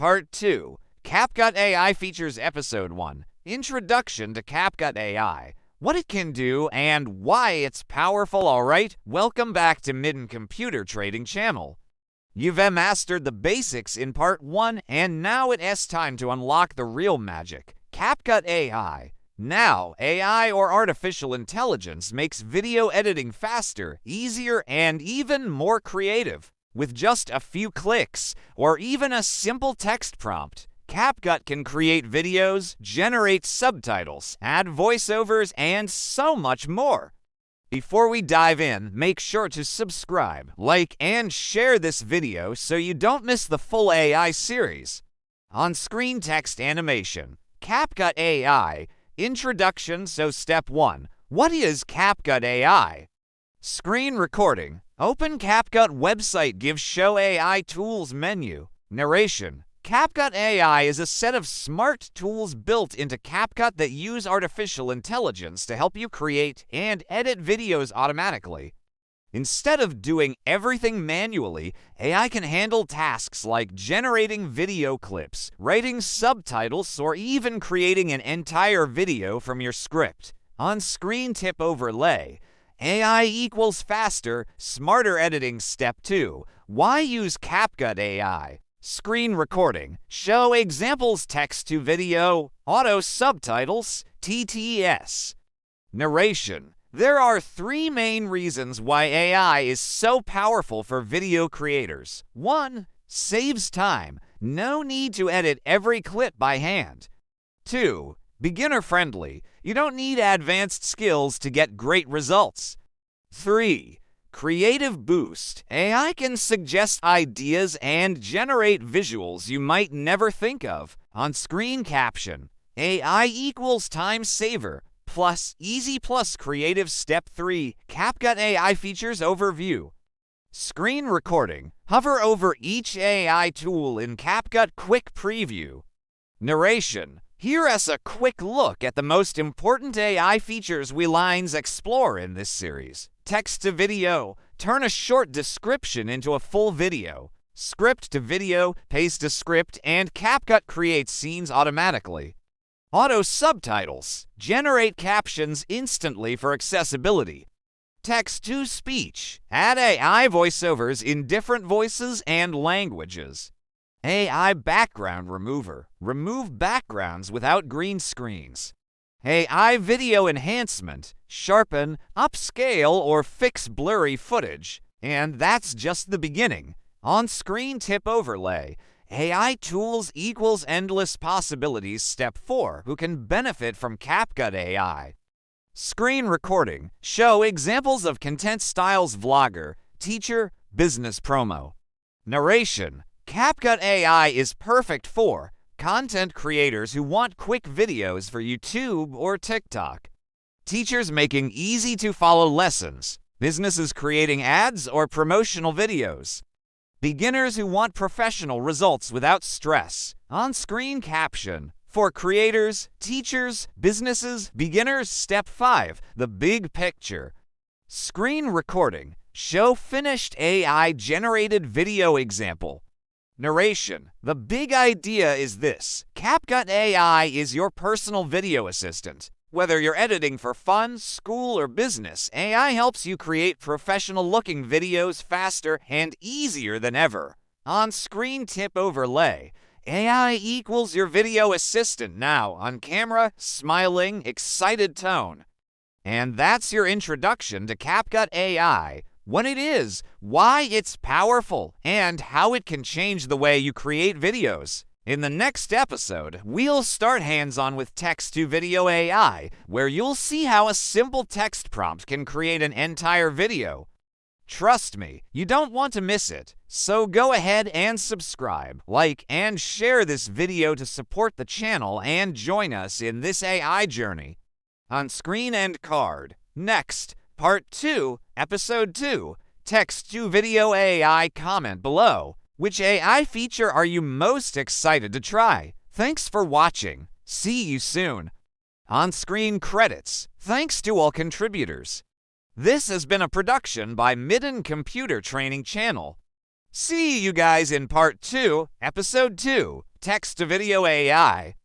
Part 2, CapCut AI Features Episode 1, Introduction to CapCut AI, what it can do and why it's powerful. Alright, welcome back to MyDan Computer Trading Channel. You've mastered the basics in Part 1 and now it's time to unlock the real magic, CapCut AI. Now, AI or artificial intelligence makes video editing faster, easier, and even more creative. With just a few clicks, or even a simple text prompt, CapCut can create videos, generate subtitles, add voiceovers, and so much more. Before we dive in, make sure to subscribe, like, and share this video so you don't miss the full AI series. On-screen text animation, CapCut AI, introduction. So step 1, what is CapCut AI? Screen recording. Open CapCut website. Give Show AI Tools menu. Narration. CapCut AI is a set of smart tools built into CapCut that use artificial intelligence to help you create and edit videos automatically. Instead of doing everything manually, AI can handle tasks like generating video clips, writing subtitles, or even creating an entire video from your script. On-screen tip overlay. AI equals faster, smarter editing. Step 2. Why use CapCut AI? Screen recording. Show examples. Text to video. Auto subtitles. TTS. Narration. There are 3 main reasons why AI is so powerful for video creators. 1. Saves time. No need to edit every clip by hand. 2. Beginner-friendly. You don't need advanced skills to get great results. 3. Creative boost. AI can suggest ideas and generate visuals you might never think of. On-screen caption. AI equals time saver. Plus easy plus creative. Step 3. CapCut AI features overview. Screen recording. Hover over each AI tool in CapCut. Quick preview. Narration. Here is a quick look at the most important AI features we lines explore in this series. Text to video. Turn a short description into a full video. Script to video. Paste a script and CapCut creates scenes automatically. Auto subtitles. Generate captions instantly for accessibility. Text to speech. Add AI voiceovers in different voices and languages. AI background remover. Remove backgrounds without green screens. AI video enhancement. Sharpen, upscale, or fix blurry footage. And that's just the beginning. On-screen tip overlay. AI tools equals endless possibilities. Step 4. Who can benefit from CapCut AI? Screen recording. Show examples of content styles. Vlogger, teacher, business promo. Narration. CapCut AI is perfect for content creators who want quick videos for YouTube or TikTok, teachers making easy-to-follow lessons, businesses creating ads or promotional videos, beginners who want professional results without stress. On-screen caption. For creators, teachers, businesses, beginners. Step 5. The big picture. Screen recording. Show finished AI-generated video example. Narration. The big idea is this. CapCut AI is your personal video assistant. Whether you're editing for fun, school, or business, AI helps you create professional-looking videos faster and easier than ever. On-screen tip overlay. AI equals your video assistant now, on camera, smiling, excited tone. And that's your introduction to CapCut AI. What it is, why it's powerful, and how it can change the way you create videos. In the next episode, we'll start hands-on with text-to-video AI, where you'll see how a simple text prompt can create an entire video. Trust me, you don't want to miss it. So go ahead and subscribe, like, and share this video to support the channel and join us in this AI journey. On screen and card. Next, Part 2, Episode 2, Text-to-Video AI. Comment below. Which AI feature are you most excited to try? Thanks for watching. See you soon. On-screen credits. Thanks to all contributors. This has been a production by MyDan Computer Training Channel. See you guys in part 2, episode 2, Text to Video AI.